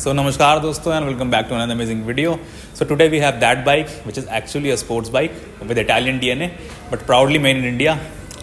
So namaskar dosto and welcome back to another amazing video. So today we have that bike which is actually a sports bike with Italian DNA but proudly made in India,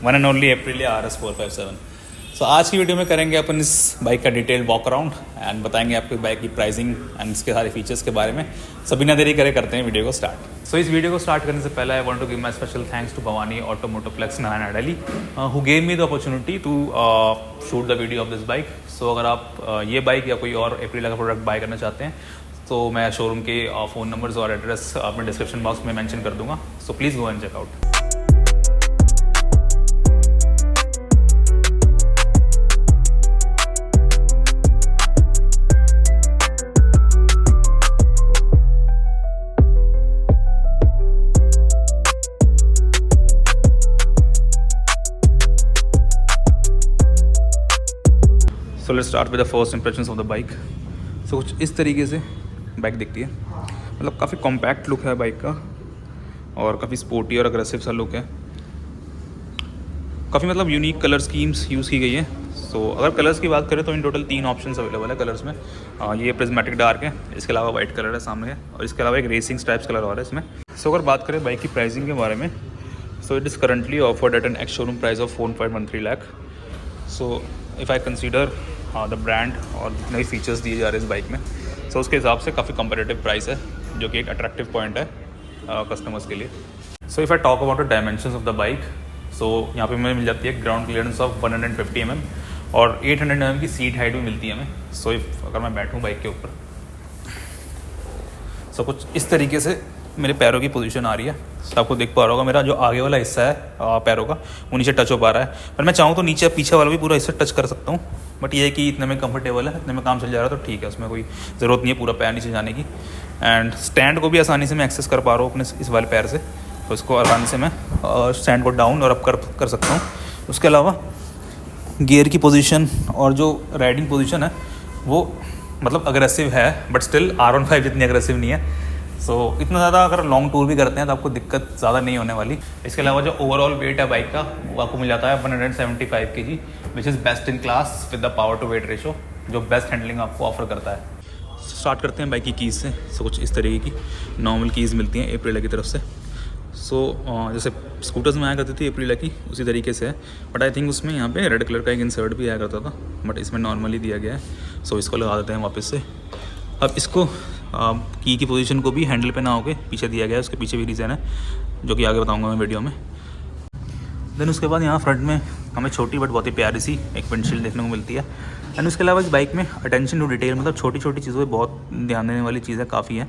one and only Aprilia RS457. So आज की video में करेंगे अपन इस bike का detail walk around and बताएंगे आपको bike की pricing and इसके सारे फीचर्स के बारे में। सभी ना देरी करे करते हैं वीडियो को स्टार्ट। सो इस वीडियो को स्टार्ट करने से पहले I want to give my special thanks to Bhavani Automotoplex Narayan Dalei who gave me the opportunity to shoot the video of this bike. So अगर आप ये बाइक या कोई और एप्रिला का प्रोडक्ट बाय करना चाहते हैं तो मैं शोरूम के फ़ोन नंबर्स और एड्रेस अपने डिस्क्रिप्शन बॉक्स में मेंशन कर दूंगा। So please go and check out. So let's start with the first impressions of the bike. So कुछ इस तरीके से बाइक दिखती है, मतलब काफ़ी कॉम्पैक्ट लुक है बाइक का और काफ़ी स्पोर्टी और अग्रेसिव सा लुक है। काफ़ी मतलब यूनिक कलर स्कीम्स यूज़ की गई है। सो अगर कलर्स की बात करें तो इन टोटल 3 ऑप्शंस अवेलेबल है कलर्स में। ये प्रिज्मेटिक डार्क है, इसके अलावा वाइट कलर है सामने है और इसके अलावा एक रेसिंग स्ट्राइप्स कलर और है इसमें। सो अगर बात करें बाइक की प्राइसिंग के बारे में, so it is currently offered at an ex showroom price of 4.13 lakh. So if I consider the brand और जितने भी फीचर्स दिए जा रहे हैं इस बाइक में, सो उसके हिसाब से काफ़ी कंपेरेटिव प्राइस है, जो कि एक अट्रैक्टिव पॉइंट है कस्टमर्स के लिए। So if I talk about the dimensions of the bike, so यहाँ पे हमें मिल जाती है ग्राउंड क्लियरेंस ऑफ 150 mm और 800 mm की सीट हाइट भी मिलती है हमें। सो अगर मैं बैठूँ बाइक के ऊपर, सो कुछ इस तरीके से मेरे पैरों की पोजीशन आ रही है। तो आपको देख पा रहा होगा मेरा जो आगे वाला हिस्सा है पैरों का वो नीचे टच हो पा रहा है, पर मैं चाहूँ तो नीचे पीछे वाला भी पूरा हिस्सा टच कर सकता हूँ। बट ये है कि इतने में कंफर्टेबल है, इतने में काम चल जा रहा है तो ठीक है, उसमें कोई ज़रूरत नहीं है पूरा पैर नीचे जाने की। एंड स्टैंड को भी आसानी से मैं एक्सेस कर पा रहा हूँ अपने इस वाले पैर से, तो इसको आसानी से मैं स्टैंड को डाउन और अप कर सकता हूँ। उसके अलावा गियर की पोजीशन और जो राइडिंग पोजीशन है वो मतलब अग्रेसिव है, बट स्टिल R15 जितनी अग्रेसिव नहीं है। सो इतना ज़्यादा अगर लॉन्ग टूर भी करते हैं तो आपको दिक्कत ज़्यादा नहीं होने वाली। इसके अलावा जो ओवरऑल वेट है बाइक का वो आपको मिल जाता है 175 kg, which is best in class with the power to weight ratio, जो बेस्ट हैंडलिंग आपको ऑफर करता है। स्टार्ट करते हैं बाइक की कीज़ से। सो कुछ इस तरीके की नॉर्मल कीज़ मिलती हैं एप्रिला की तरफ से। सो जैसे स्कूटर्स में आया करती थी एप्रिला की उसी तरीके से है, बट आई थिंक उसमें यहाँ पे रेड कलर का एक इंसर्ट भी आया करता था, बट इसमें नॉर्मली दिया गया है। सो इसको लगा देते हैं वापस से। अब इसको की पोजीशन को भी हैंडल पे ना होके पीछे दिया गया है, उसके पीछे भी रीज़न है जो कि आगे बताऊंगा मैं वीडियो में। देन उसके बाद यहाँ फ्रंट में हमें छोटी बट बहुत ही प्यारी सी एक विंडशील्ड देखने को मिलती है। एंड उसके अलावा इस बाइक में अटेंशन टू डिटेल, मतलब छोटी छोटी चीज़ों पे बहुत ध्यान देने वाली चीज़ें काफ़ी है।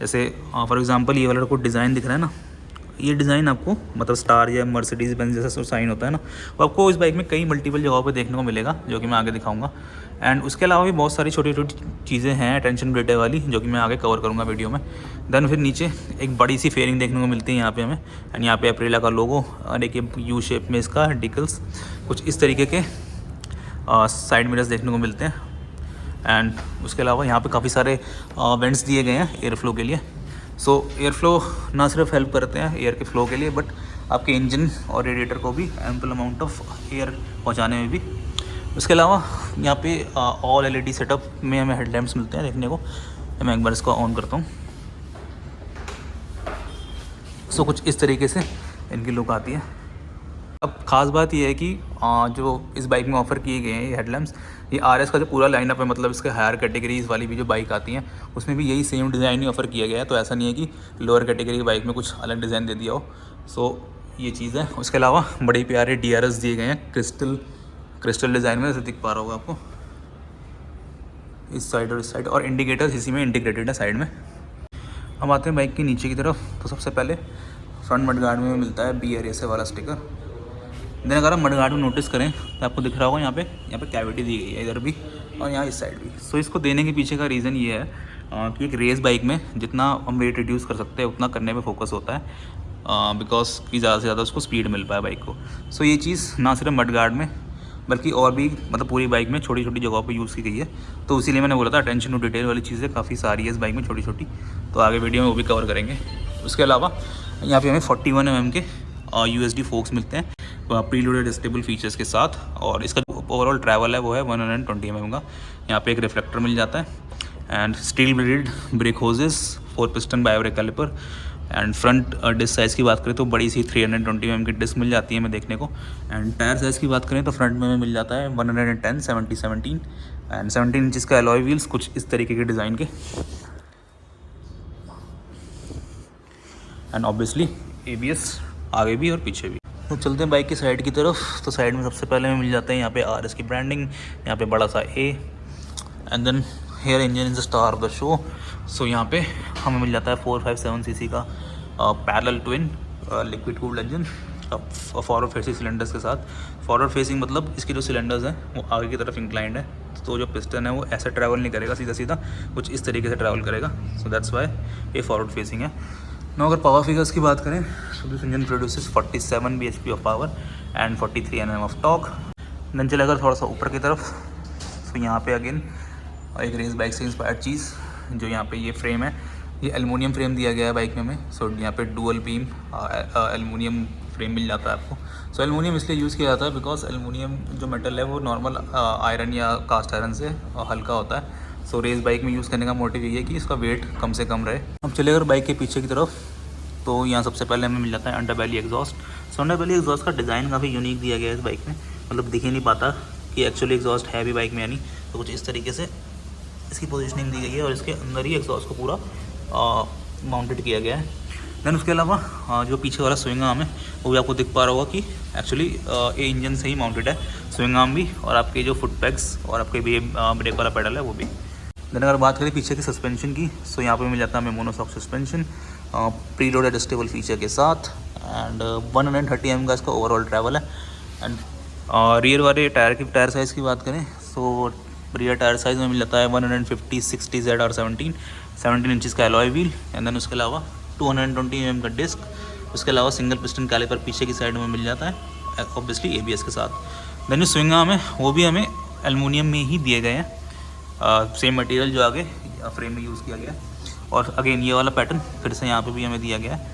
जैसे फॉर एग्जांपल ये वाला को डिज़ाइन दिख रहा है ना, ये डिज़ाइन आपको मतलब स्टार या मर्सिडीज़ बेंज जैसा साइन होता है ना, वो आपको इस बाइक में कई मल्टीपल जगहों पे देखने को मिलेगा, जो कि मैं आगे दिखाऊंगा। एंड उसके अलावा भी बहुत सारी छोटी छोटी चीज़ें हैं अटेंशन डिटेल वाली, जो कि मैं आगे कवर करूँगा वीडियो में। देन फिर नीचे एक बड़ी सी फेयरिंग देखने को मिलती है यहाँ पे हमें, एंड यहाँ पे अप्रिला का लोगो और एक यू शेप में इसका डिकल्स, कुछ इस तरीके के साइड मिरर्स देखने को मिलते हैं। एंड उसके अलावा यहाँ पर काफ़ी सारे वेंट्स दिए गए हैं एयर फ्लो के लिए। सो एयर फ्लो ना सिर्फ हेल्प करते हैं एयर के फ्लो के लिए, बट आपके इंजन और रेडिएटर को भी एम्पल अमाउंट ऑफ एयर पहुंचाने में भी। उसके अलावा यहाँ पे ऑल LED सेटअप में हमें हेडलैम्प्स मिलते हैं देखने को। मैं एक बार इसको ऑन करता हूँ। सो कुछ इस तरीके से इनकी लुक आती है। अब ख़ास बात यह है कि जो इस बाइक में ऑफ़र किए गए हैं ये हेडलैम्प्स, ये RS का जो पूरा लाइनअप है, मतलब इसके हायर कैटेगरीज वाली भी जो बाइक आती हैं उसमें भी यही सेम डिज़ाइन ही ऑफ़र किया गया है। तो ऐसा नहीं है कि लोअर कैटेगरी की बाइक में कुछ अलग डिज़ाइन दे दिया हो। सो ये चीज़ है। उसके अलावा बड़े प्यारे DRS दिए गए हैं क्रिस्टल डिज़ाइन में, जैसे दिख पा रहा होगा आपको इस साइड और इस साइड, और इंडिकेटर्स इसी में इंटीग्रेटेड है साइड में। हम आते हैं बाइक के नीचे की तरफ। तो सबसे पहले फ्रंट मडगार्ड में मिलता है BRSA वाला स्टिकर। देन अगर आप मडगार्ड में नोटिस करें तो आपको दिख रहा होगा यहाँ पे कैविटी दी गई है इधर भी और यहाँ इस साइड भी। सो इसको देने के पीछे का रीज़न ये है कि एक रेस बाइक में जितना हम वेट रिड्यूस कर सकते हैं उतना करने पे फोकस होता है, बिकॉज कि ज़्यादा से ज़्यादा उसको स्पीड मिल पाए बाइक को। सो ये चीज़ ना सिर्फ मडगार्ड में बल्कि और भी मतलब पूरी बाइक में छोटी छोटी जगहों पे यूज़ की गई है। तो इसीलिए मैंने बोला था अटेंशन टू डिटेल वाली चीज़ें काफ़ी सारी है इस बाइक में छोटी छोटी, तो आगे वीडियो में वो भी कवर करेंगे। उसके अलावा यहाँ पे हमें 41 mm के USD फोक्स मिलते हैं प्रीलोडेड स्टेबल फीचर्स के साथ, और इसका ओवरऑल ट्रैवल है वो है 120 mm का। यहाँ पे एक रिफ्लेक्टर मिल जाता है and steel braided brake hoses, 4 piston ByBre brake caliper. And front disc size की बात करें तो बड़ी सी 320 mm की डिस्क मिल जाती है हमें देखने को। एंड टायर साइज़ की बात करें तो फ्रंट में हमें मिल जाता है 110 70/17 एंड 17 इंचज़ का अलॉय व्हील्स कुछ इस तरीके के डिज़ाइन के। एंड ऑब्वियसली ABS आगे भी और पीछे भी। तो चलते हैं बाइक की साइड की तरफ। तो साइड में सबसे पहले हमें मिल जाता है यहाँ पे RS की ब्रांडिंग, यहाँ पे बड़ा सा A and then here engine is the star of the show. So यहाँ पे हमें मिल जाता है 457 cc का parallel twin liquid cooled engine forward facing cylinders के साथ। फॉरवर्ड फेसिंग मतलब इसके जो सिलेंडर्स हैं वो आगे की तरफ इंक्लाइंड है, तो जो पिस्टन है वो ऐसे ट्रैवल नहीं करेगा सीधा सीधा, कुछ इस तरीके से ट्रैवल करेगा। सो दैट्स वाई ये फॉरवर्ड फेसिंग है। ना अगर पावर फिगर्स की बात करें तो this engine produces 47 bhp of power and 43 Nm of torque. Then चले अगर थोड़ा सा ऊपर की तरफ, तो यहाँ पे अगेन एक रेस बाइक से इंस्पायर्ड चीज़, जो यहाँ पे ये फ्रेम है, ये एलुमिनियम फ्रेम दिया गया है बाइक में हमें। सो यहाँ पे डुअल बीम एलुमिनियम फ्रेम मिल जाता है आपको। सो एलुमिनियम इसलिए यूज़ किया जाता है बिकॉज एलुमिनियम जो मेटल है वो नॉर्मल आयरन या कास्ट आयरन से हल्का होता है। सो रेस बाइक में यूज़ करने का मोटिव यही है कि इसका वेट कम से कम रहे। अब चले अगर बाइक के पीछे की तरफ, तो यहाँ सबसे पहले हमें मिल जाता है अंडरबेली एग्जॉस्ट। सो अंडरबेली एग्जॉस्ट का डिज़ाइन काफ़ी यूनिक दिया गया है इस बाइक में, मतलब दिख ही नहीं पाता कि एक्चुअली एग्जॉस्ट है भी बाइक में यानी। तो कुछ इस तरीके से इसकी पोजीशनिंग दी गई है और इसके अंदर ही एग्जॉस्ट को पूरा माउंटेड किया गया है। देन उसके अलावा जो पीछे वाला स्विंग आर्म है वो भी आपको दिख पा रहा होगा कि एक्चुअली ये इंजन से ही माउंटेड है, स्विंग आर्म भी और आपके जो फुट पैक्स और आपके भी ब्रेक वाला पेडल है वो भी। देन अगर बात करें पीछे के सस्पेंशन की, सो यहाँ पे मिल जाता है हमें monoshock suspension preload adjustable feature के साथ एंड 130 mm का इसका ओवरऑल ट्रैवल है। एंड रियर वाले टायर साइज़ की बात करें तो रियर टायर साइज़ में मिल जाता है 150/60 ZR 17 इंचज़ का अलॉय व्हील एंड देन उसके अलावा 220 mm का डिस्क। उसके अलावा सिंगल पिस्टन कैलिपर पीछे की साइड में मिल जाता है ऑब्वियसली ABS के साथ। देन जो स्विंग आर्म है वो भी हमें एलुमिनियम में ही दिए गए हैं, सेम मटेरियल जो आगे फ्रेम में यूज़ किया गया है। और अगेन ये वाला पैटर्न फिर से यहाँ पे भी हमें दिया गया है।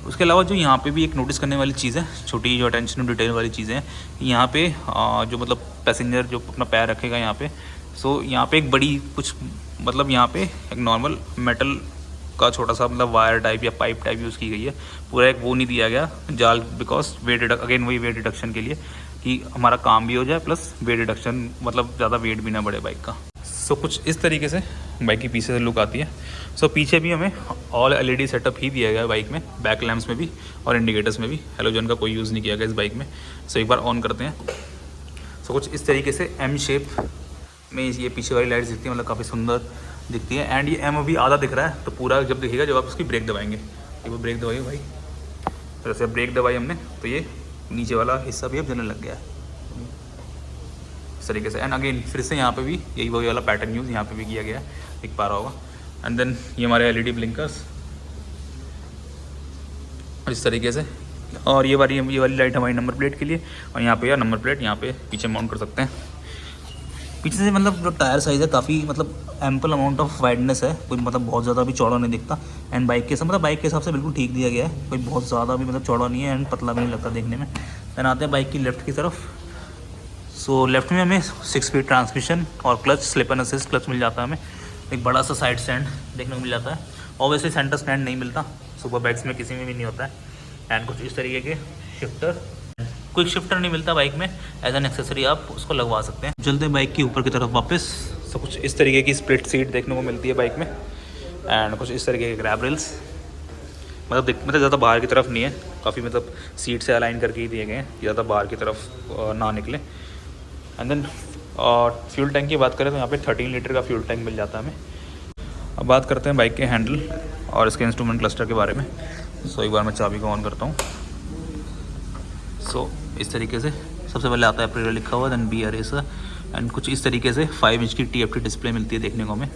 उसके अलावा जो यहाँ पे भी एक नोटिस करने वाली चीज़ है, छोटी जो अटेंशन टू डिटेल वाली चीज़ें हैं, यहाँ पे जो मतलब पैसेंजर जो अपना पैर रखेगा यहाँ पे, सो यहाँ पे एक बड़ी कुछ मतलब यहाँ पे एक नॉर्मल मेटल का छोटा सा मतलब वायर टाइप या पाइप टाइप यूज़ की गई है, पूरा एक वो नहीं दिया गया जाल, बिकॉज वेट अगेन वही वेट रिडक्शन के लिए कि हमारा काम भी हो जाए प्लस वेट रिडक्शन, मतलब ज़्यादा वेट भी ना बढ़े बाइक का। सो कुछ इस तरीके से बाइक की पीछे से लुक आती है। सो पीछे भी हमें ऑल LED सेटअप ही दिया गया है बाइक में, बैक लैम्प्स में भी और इंडिकेटर्स में भी। हेलोजन का कोई यूज़ नहीं किया गया इस बाइक में। सो एक बार ऑन करते हैं। सो कुछ इस तरीके से M शेप में ये पीछे वाली लाइट्स दिखती है, मतलब काफ़ी सुंदर दिखती है। एंड ये M अभी आधा दिख रहा है, तो पूरा जब दिखेगा जब आप उसकी ब्रेक दबाएंगे। एक बार ब्रेक दबाइए भाई, तो जैसे ब्रेक दबाई हमने तो ये नीचे वाला हिस्सा भी अब जलने लग गया है इस तरीके से। एंड अगेन फिर से यहाँ पे भी यही वही वाला पैटर्न यूज़ यहाँ पे भी किया गया है, दिख पा रहा होगा। एंड देन ये हमारे LED ब्लिंकर्स इस तरीके से, और ये वाली लाइट हमारी नंबर प्लेट के लिए, और यहाँ पे या नंबर प्लेट यहाँ पे पीछे माउंट कर सकते हैं। पीछे से मतलब जो टायर साइज़ है काफ़ी मतलब एम्पल अमाउंट ऑफ वाइडनेस है, कोई मतलब बहुत ज़्यादा भी चौड़ा नहीं दिखता। एंड बाइक के मतलब बाइक के हिसाब से बिल्कुल ठीक दिया गया है, कोई बहुत ज़्यादा भी मतलब चौड़ा नहीं है एंड पतला भी नहीं लगता देखने में। देन आते हैं बाइक की लेफ्ट की तरफ। सो लेफ्ट में हमें 6 स्पीड ट्रांसमिशन और clutch slip and assist clutch मिल जाता है हमें। एक बड़ा सा साइड स्टैंड देखने को मिल जाता है, ऑब्वियसली सेंटर स्टैंड नहीं मिलता, सुपर बाइक्स में किसी में भी नहीं होता है। एंड कुछ इस तरीके के शिफ्टर, क्विक शिफ्टर नहीं मिलता बाइक में, एज एन एक्सेसरी आप उसको लगवा सकते हैं। चलते हैं बाइक की ऊपर की तरफ वापस। सो कुछ इस तरीके की स्प्लिट सीट देखने को मिलती है बाइक में एंड कुछ इस तरीके के ग्रैब रेल्स, मतलब ज़्यादा बाहर की तरफ नहीं है, काफ़ी मतलब सीट से अलाइन करके ही दिए गए हैं, ज़्यादा बाहर की तरफ ना निकले। एंड देन फ्यूल टैंक की बात करें तो यहाँ पे 13 लीटर का फ्यूल टैंक मिल जाता है हमें। अब बात करते हैं बाइक के हैंडल और इसके इंस्ट्रूमेंट क्लस्टर के बारे में। सो एक बार मैं चाबी को ऑन करता हूँ। सो इस तरीके से सबसे पहले आता है अप्रिलिया लिखा हुआ, देन बी रेसर एंड कुछ इस तरीके से 5 इंच की TFT डिस्प्ले मिलती है देखने को हमें।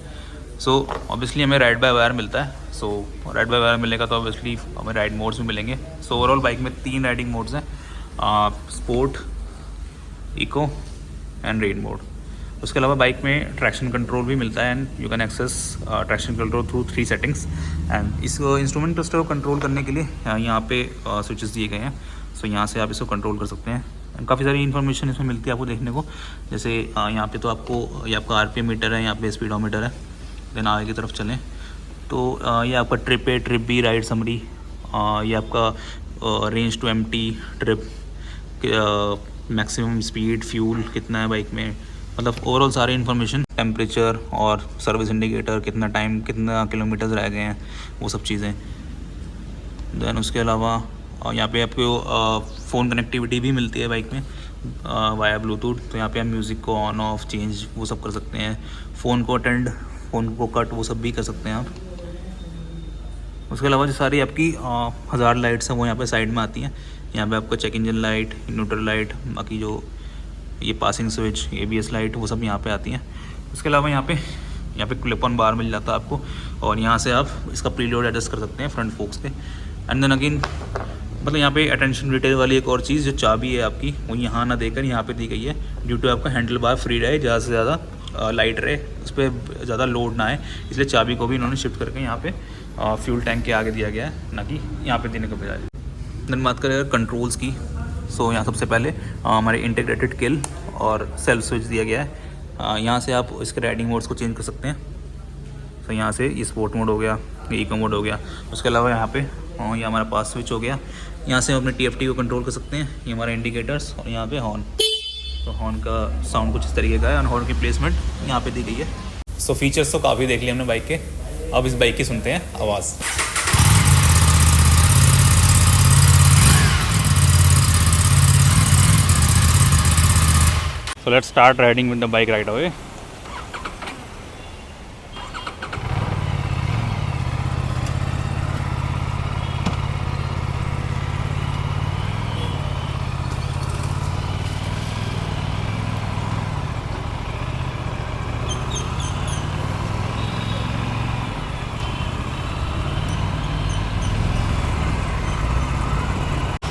सो ऑब्वियसली हमें राइड बाय वायर मिलता है। सो राइड बाय वायर मिलेगा तो ऑब्वियसली हमें राइड मोड्स भी मिलेंगे। सो ओवरऑल बाइक में 3 राइडिंग मोड्स हैं, sport, eco and rain mode. उसके अलावा बाइक में ट्रैक्शन कंट्रोल भी मिलता है and you can access traction control through 3 settings. And इस इंस्ट्रूमेंट क्लस्टर को कंट्रोल करने के लिए यहाँ पे स्विचेस दिए गए हैं। सो यहाँ से आप इसको कंट्रोल कर सकते हैं। काफ़ी सारी इन्फॉर्मेशन इसमें मिलती है आपको देखने को, जैसे यहाँ पे तो आपको ये आपका RPM मीटर है, यहाँ पे स्पीडोमीटर है देन आगे की तरफ चलें तो ये आपका ट्रिप है, ट्रिप बी राइड समरी, ये आपका range to empty trip, maximum speed, fuel कितना है बाइक में, मतलब ओवरऑल सारी इन्फॉर्मेशन, टेम्परेचर और सर्विस इंडिकेटर, कितना टाइम, कितना किलोमीटर्स रह गए हैं, वो सब चीज़ें। देन उसके अलावा यहाँ पे आपको फ़ोन कनेक्टिविटी भी मिलती है बाइक में वाया ब्लूटूथ, तो यहाँ पे आप म्यूज़िक को ऑन ऑफ चेंज वो सब कर सकते हैं, फ़ोन को अटेंड, फ़ोन को कट, वो सब भी कर सकते हैं आप। उसके अलावा जो सारी आपकी 1000 लाइट्स हैं वो यहाँ पे साइड में आती हैं। यहाँ पे आपका check engine light, neutral light, बाकी जो ये पासिंग स्विच, ABS लाइट, वो सब यहाँ पे आती हैं। उसके अलावा यहाँ पे क्लिप ऑन बार मिल जाता है आपको, और यहाँ से आप इसका प्रीलोड एडजस्ट कर सकते हैं फ्रंट फोक्स के। एंड देन अगेन मतलब यहाँ पे अटेंशन डिटेल वाली एक और चीज़, जो चाबी है आपकी वो यहाँ ना देकर यहाँ पे दी गई है, ड्यू टू आपका हैंडल बार फ्री रहे, ज़्यादा से ज़्यादा लाइट रहे, उस पर ज़्यादा लोड ना आए, इसलिए चाबी को भी इन्होंने शिफ्ट करके यहाँ पे फ्यूल टैंक के आगे दिया गया है, ना कि यहाँ पे देने के बजाय। देन बात करें अगर कंट्रोल्स की, सो यहाँ सबसे पहले हमारे इंटीग्रेटेड किल और सेल्फ स्विच दिया गया है। यहाँ से आप इसके राइडिंग मोड्स को चेंज कर सकते हैं। तो यहाँ से ये स्पोर्ट मोड हो गया, ये इको मोड हो गया। उसके अलावा यहाँ पे ये हमारा पास स्विच हो गया, यहाँ से हम अपने TFT को कंट्रोल कर सकते हैं। ये हमारे इंडिकेटर्स, और यहाँ पे हॉर्न, तो हॉर्न का साउंड कुछ इस तरीके का है, और हॉर्न की प्लेसमेंट यहाँ पे दी गई है। सो फीचर्स तो काफ़ी देख लिए हमने बाइक के, अब इस बाइक की सुनते हैं आवाज़। So let's start riding with the bike right away.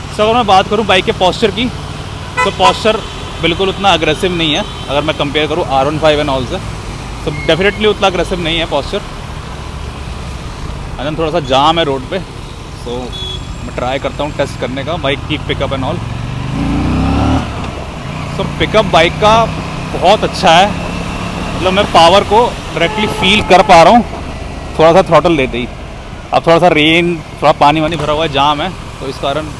So अगर मैं बात करूँ बाइक के पॉस्चर की, तो पॉस्चर बिल्कुल उतना अग्रेसिव नहीं है। अगर मैं कंपेयर करूँ R15 एंड ऑल से, तो डेफिनेटली उतना अग्रेसिव नहीं है पॉस्चर। एंड थोड़ा सा जाम है रोड पे, तो मैं ट्राई करता हूँ टेस्ट करने का बाइक की पिकअप एंड ऑल। तो पिकअप बाइक का बहुत अच्छा है, मतलब मैं पावर को डायरेक्टली फील कर पा रहा हूँ थोड़ा सा थ्रॉटल देते ही। अब थोड़ा सा रेन, थोड़ा पानी वानी भरा हुआ है, जाम है, तो इस कारण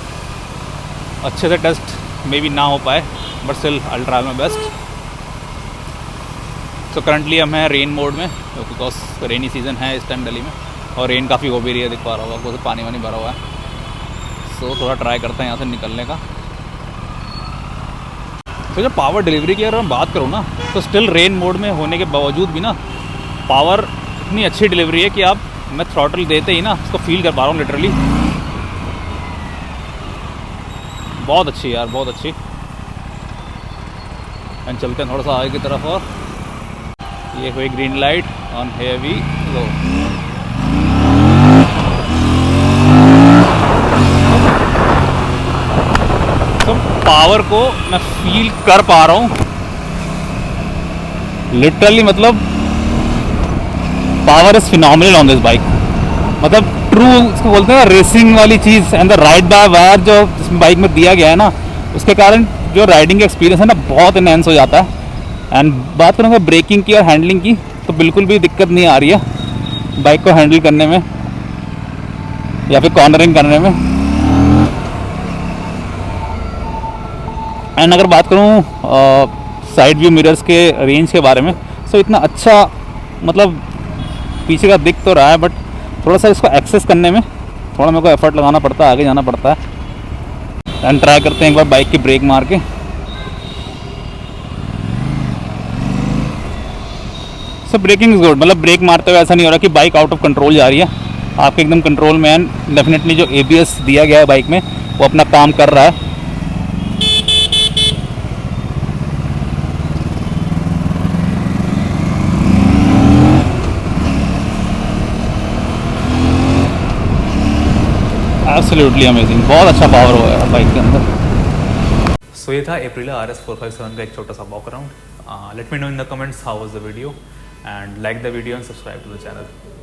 अच्छे से टेस्ट मे बी ना हो पाए, but still I will try my best. So currently हम हैं रेन मोड में, बिकॉज रेनी सीज़न है इस टाइम दिल्ली में, और रेन काफ़ी हो भी रही है, दिख पा रहा होगा आपको, पानी वानी भरा हुआ है। सो थोड़ा ट्राई करते हैं यहाँ से निकलने का। तो जब पावर डिलीवरी की अगर मैं बात करूँ ना, तो स्टिल रेन मोड में होने के बावजूद भी ना पावर इतनी अच्छी डिलीवरी है कि आप, मैं थ्रॉटल देते ही ना उसको फील कर पा रहा हूँ लिटरली। बहुत अच्छी यार, बहुत अच्छी। एंड चलते हैं थोड़ा सा आगे की तरफ, और ये कोई ग्रीन लाइट ऑन, हेवी लो। तो पावर को मैं फील कर पा रहा हूँ लिटरली, मतलब power is phenomenal on this bike. मतलब ट्रू इसको बोलते हैं ना रेसिंग वाली चीज़, and the ride by wire जो इसमें बाइक में दिया गया है ना, उसके कारण जो राइडिंग एक्सपीरियंस है ना बहुत इनहेंस हो जाता है। एंड बात करूँगा ब्रेकिंग की और हैंडलिंग की, तो बिल्कुल भी दिक्कत नहीं आ रही है बाइक को हैंडल करने में या फिर कॉर्नरिंग करने में। एंड अगर बात करूँ साइड व्यू मिरर्स के रेंज के बारे में, सो इतना अच्छा, मतलब पीछे का दिख तो रहा है, बट थोड़ा सा इसको एक्सेस करने में थोड़ा मेरे को एफर्ट लगाना पड़ता है, आगे जाना पड़ता है। एंड ट्राई करते हैं एक बार बाइक की ब्रेक मार के। सो ब्रेकिंग इज गुड, मतलब ब्रेक मारते हुए ऐसा नहीं हो रहा कि बाइक आउट ऑफ कंट्रोल जा रही है, आपके एकदम कंट्रोल में। एंड डेफिनेटली जो ABS दिया गया है बाइक में, वो अपना काम कर रहा है। एब्सोल्युटली अमेजिंग, बहुत अच्छा पावर हुआ है बाइक के अंदर। सो ये था एप्रिला RS 457 का एक छोटा सा walk around. Let me know in the comments how was the video, and like the video and subscribe to the channel.